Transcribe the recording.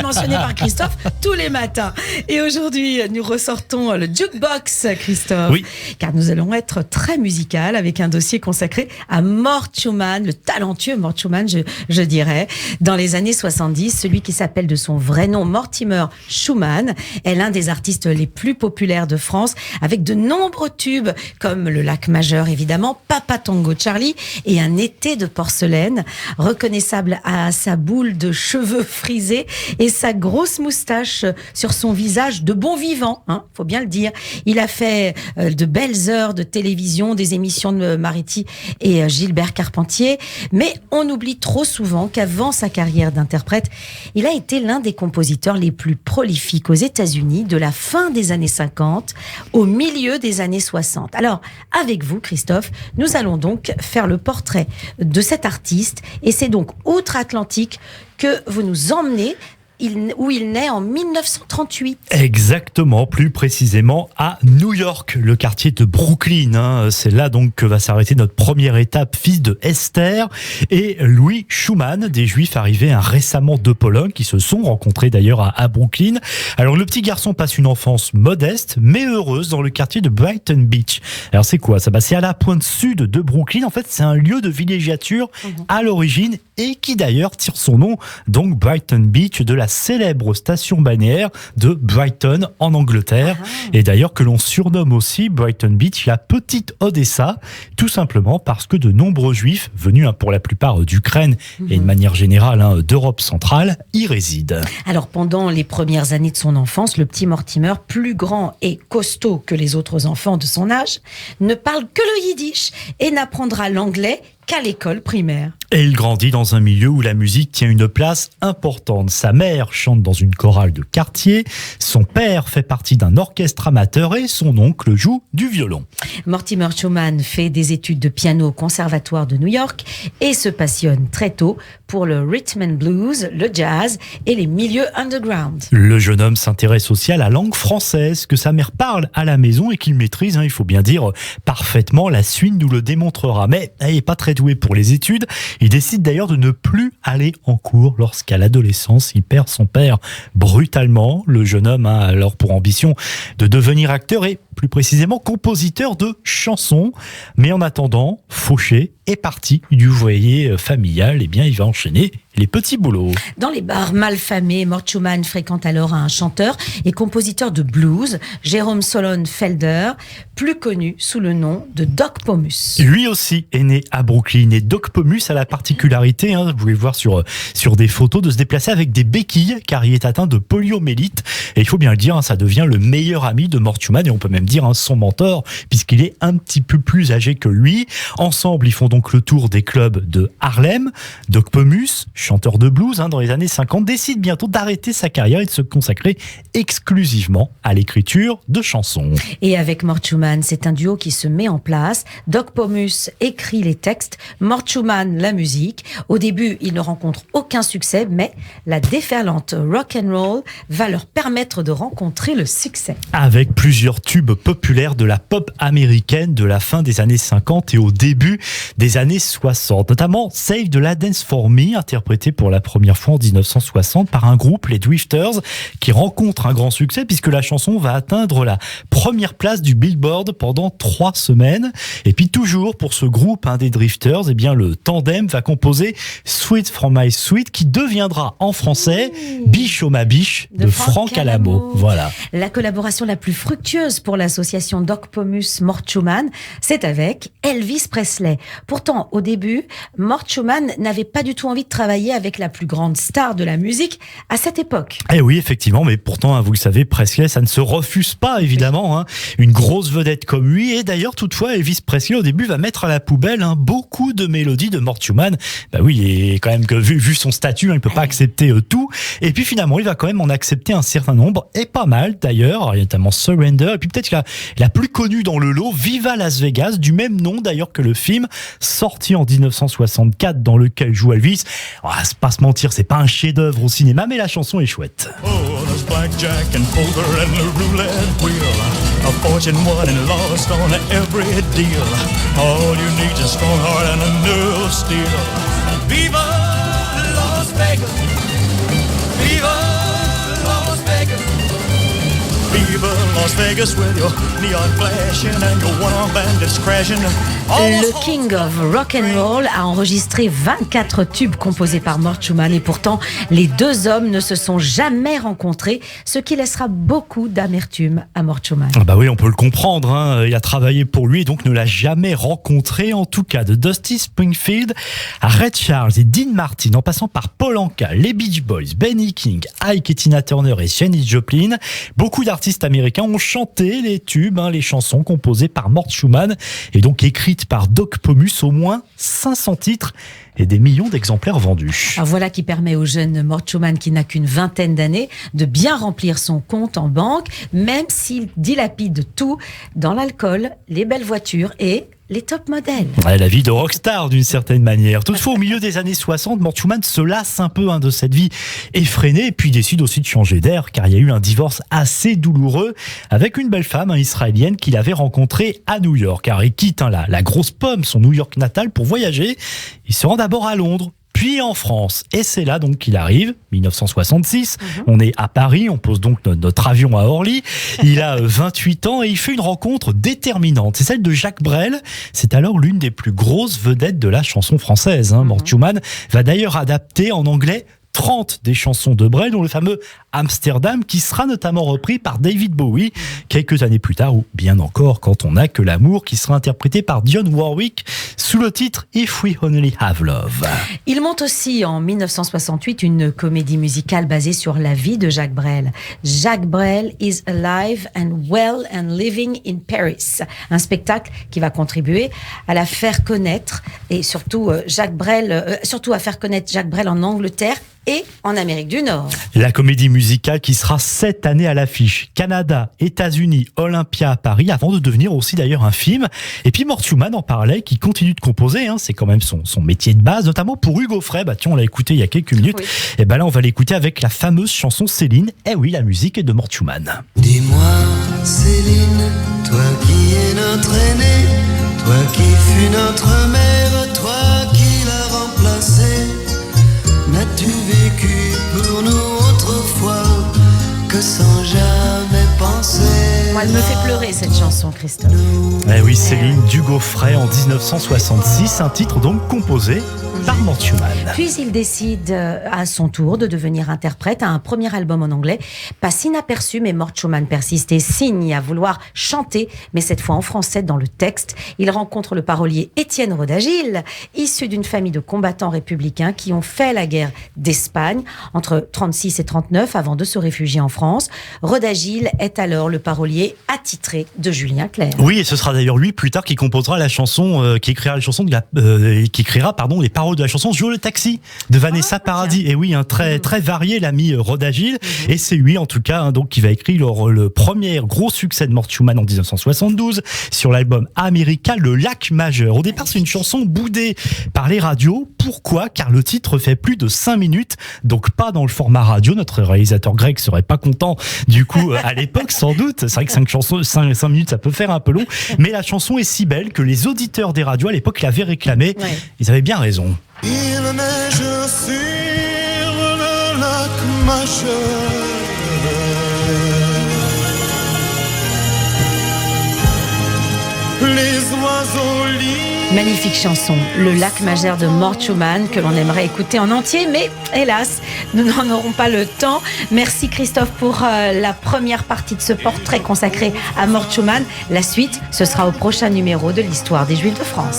mentionné par Christophe tous les matins. Et aujourd'hui, nous ressortons le jukebox, Christophe. Oui. Car nous allons être très musical avec un dossier consacré à Mort Schumann, le talentueux Mort Schumann, je dirais. Dans les années 70, celui qui s'appelle de son vrai nom Mortimer Schumann est l'un des artistes les plus populaires de France, avec de nombreux tubes comme Le Lac Majeur, évidemment, Papa Tango Charlie et Un été de porcelaine, reconnaissable à sa boule de cheveux frisés et sa grosse moustache sur son visage de bon vivant, faut bien le dire. Il a fait de belles heures de télévision, des émissions de Mariti et Gilbert Carpentier, mais on oublie trop souvent qu'avant sa carrière d'interprète, il a été l'un des compositeurs les plus prolifiques aux États-Unis de la fin des années 50 au milieu des années 60. Alors, avec vous, Christophe, nous allons donc faire le portrait de cet artiste, et c'est donc outre-Atlantique que vous nous emmenez, où il naît en 1938. Exactement, plus précisément à New York, le quartier de Brooklyn. C'est là donc que va s'arrêter notre première étape, fils de Esther et Louis Schumann, des Juifs arrivés récemment de Pologne, qui se sont rencontrés d'ailleurs à Brooklyn. Alors le petit garçon passe une enfance modeste, mais heureuse dans le quartier de Brighton Beach. Alors c'est quoi ça ? C'est à la pointe sud de Brooklyn. En fait, c'est un lieu de villégiature à l'origine et qui d'ailleurs tire son nom, donc Brighton Beach, de la célèbre station balnéaire de Brighton en Angleterre. Et d'ailleurs que l'on surnomme aussi Brighton Beach la petite Odessa, tout simplement parce que de nombreux juifs venus pour la plupart d'Ukraine et de manière générale d'Europe centrale y résident. Alors pendant les premières années de son enfance, le petit Mortimer, plus grand et costaud que les autres enfants de son âge, ne parle que le yiddish et n'apprendra l'anglais qu'à l'école primaire. Et il grandit dans un milieu où la musique tient une place importante. Sa mère chante dans une chorale de quartier, son père fait partie d'un orchestre amateur et son oncle joue du violon. Mortimer Schumann fait des études de piano au Conservatoire de New York et se passionne très tôt pour le rhythm and blues, le jazz et les milieux underground. Le jeune homme s'intéresse aussi à la langue française, que sa mère parle à la maison et qu'il maîtrise, il faut bien dire, parfaitement. La suite nous le démontrera. Mais il n'est pas très doué pour les études. Il décide d'ailleurs de ne plus aller en cours lorsqu'à l'adolescence, il perd son père brutalement. Le jeune homme a alors pour ambition de devenir acteur et plus précisément compositeur de chansons. Mais en attendant, fauché est parti du foyer familial. Eh bien, il va enchaîner les petits boulots. Dans les bars malfamés, Mort Schumann fréquente alors un chanteur et compositeur de blues, Jérôme Solon Felder, plus connu sous le nom de Doc Pomus. Lui aussi est né à Brooklyn et Doc Pomus a la particularité, vous pouvez le voir sur des photos, de se déplacer avec des béquilles car il est atteint de poliomyélite. Et il faut bien le dire, ça devient le meilleur ami de Mort Schumann et on peut même dire son mentor puisqu'il est un petit peu plus âgé que lui. Ensemble, ils font donc le tour des clubs de Harlem. Doc Pomus, chanteur de blues dans les années 50, décide bientôt d'arrêter sa carrière et de se consacrer exclusivement à l'écriture de chansons. Et avec Mort Schumann, c'est un duo qui se met en place. Doc Pomus écrit les textes, Mort Schumann la musique. Au début, il ne rencontre aucun succès, mais la déferlante rock and roll va leur permettre de rencontrer le succès. Avec plusieurs tubes populaires de la pop américaine de la fin des années 50 et au début des années 60, notamment Save the Dance for Me, interprété pour la première fois en 1960 par un groupe, les Drifters, qui rencontre un grand succès puisque la chanson va atteindre la première place du Billboard pendant 3 semaines. Et puis toujours pour ce groupe des Drifters, le tandem va composer Sweet from My Sweet, qui deviendra en français Biche oh ma biche de Franck Alamo. Voilà. La collaboration la plus fructueuse pour l'association Doc Pomus Mort Schumann, c'est avec Elvis Presley. Pourtant, au début, Mort Schumann n'avait pas du tout envie de travailler avec la plus grande star de la musique à cette époque. Eh oui, effectivement, mais pourtant, vous le savez, Presley, ça ne se refuse pas, évidemment. Une grosse vedette comme lui. Et d'ailleurs, toutefois, Elvis Presley, au début, va mettre à la poubelle beaucoup de mélodies de Mort Schumann. Oui, et quand même que vu son statut, il ne peut pas accepter tout. Et puis finalement, il va quand même en accepter un certain nombre, et pas mal d'ailleurs, notamment Surrender, et puis peut-être la plus connue dans le lot, Viva Las Vegas, du même nom d'ailleurs que le film, sorti en 1964, dans lequel joue Elvis. On va pas se mentir, c'est pas un chef-d'œuvre au cinéma, mais la chanson est chouette. Oh, there's blackjack and poker and the roulette wheel. A fortune won and lost on every deal. All you need is a strong heart and a nerve of steel. Viva Las Vegas! Viva Las Vegas with your neon flashing and your one-armed bandits crashing. Le King of Rock and Roll a enregistré 24 tubes composés par Mort Schumann et pourtant les deux hommes ne se sont jamais rencontrés, ce qui laissera beaucoup d'amertume à Mort Schumann. Ah bah oui, on peut le comprendre, hein. Il a travaillé pour lui et donc ne l'a jamais rencontré. En tout cas, de Dusty Springfield à Ray Charles et Dean Martin, en passant par Paul Anka, les Beach Boys, Benny King, Ike et Tina Turner et Janis Joplin, beaucoup d'artistes américains ont chanté les tubes, les chansons composées par Mort Schumann et donc écrites par Doc Pomus, au moins 500 titres et des millions d'exemplaires vendus. Alors voilà qui permet au jeune Mort Schumann, qui n'a qu'une vingtaine d'années, de bien remplir son compte en banque, même s'il dilapide tout dans l'alcool, les belles voitures et les top modèles. Ouais, la vie de rockstar d'une certaine manière. Toutefois, au milieu des années 60, Mort Schumann se lasse un peu de cette vie effrénée et puis décide aussi de changer d'air car il y a eu un divorce assez douloureux avec une belle femme israélienne qu'il avait rencontrée à New York. Car il quitte la grosse pomme, son New York natal, pour voyager. Il se rend d'abord à Londres, puis en France. Et c'est là donc qu'il arrive, 1966. On est à Paris, on pose donc notre avion à Orly. Il a 28 ans et il fait une rencontre déterminante. C'est celle de Jacques Brel. C'est alors l'une des plus grosses vedettes de la chanson française. Mort Schumann va d'ailleurs adapter en anglais 30 des chansons de Brel, dont le fameux Amsterdam, qui sera notamment repris par David Bowie quelques années plus tard, ou bien encore Quand on n'a que l'amour, qui sera interprété par Dionne Warwick sous le titre If We Only Have Love. Il monte aussi en 1968 une comédie musicale basée sur la vie de Jacques Brel. Jacques Brel is alive and well and living in Paris. Un spectacle qui va contribuer à la faire connaître et surtout à faire connaître Jacques Brel en Angleterre et en Amérique du Nord. La comédie musicale qui sera 7 années à l'affiche. Canada, États-Unis, Olympia à Paris, avant de devenir aussi d'ailleurs un film. Et puis Mort Schumann en parallèle, qui continue de composer, c'est quand même son métier de base, notamment pour Hugo Frey. Tiens, on l'a écouté il y a quelques minutes. Oui. Et là, on va l'écouter avec la fameuse chanson Céline. Eh oui, la musique est de Mort Schumann. Dis-moi, Céline, toi qui es notre aînée, toi qui fus notre mère, toi qui l'as remplacée. N'as-tu vécu pour nous autrefois que sans jamais penser? Moi, elle me fait pleurer cette chanson, Christophe. Eh oui, Céline d'Hugo Frey en 1966, un titre donc composé par Mort Schumann. Puis il décide à son tour de devenir interprète à un premier album en anglais. Passe inaperçu, mais Mort Schumann persiste et signe à vouloir chanter, mais cette fois en français dans le texte. Il rencontre le parolier Étienne Rodagil, issu d'une famille de combattants républicains qui ont fait la guerre d'Espagne entre 36 et 39 avant de se réfugier en France. Rodagil est alors le parolier attitré de Julien Clerc. Oui, et ce sera d'ailleurs lui plus tard qui composera la chanson, qui écrira les paroles de la chanson Je le taxi de Vanessa Paradis. Tiens. Et oui, très varié l'ami Rodagil. Et c'est lui en tout cas donc qui va écrire le premier gros succès de Mort Schumann en 1972 sur l'album America, le Lac majeur. Au départ, c'est une chanson boudée par les radios. Pourquoi ? Car le titre fait plus de 5 minutes, donc pas dans le format radio. Notre réalisateur Greg serait pas content du coup à l'époque sans doute. C'est vrai que 5 minutes ça peut faire un peu long, mais la chanson est si belle que les auditeurs des radios à l'époque l'avaient réclamée. Ouais. Ils avaient bien raison. Il neige sur le lac majeur. Les oiseaux libres. Magnifique chanson, le Lac majeur de Mort Schumann, que l'on aimerait écouter en entier, mais hélas, nous n'en aurons pas le temps. Merci Christophe pour la première partie de ce portrait consacré à Mort Schumann. La suite, ce sera au prochain numéro de l'Histoire des Juifs de France.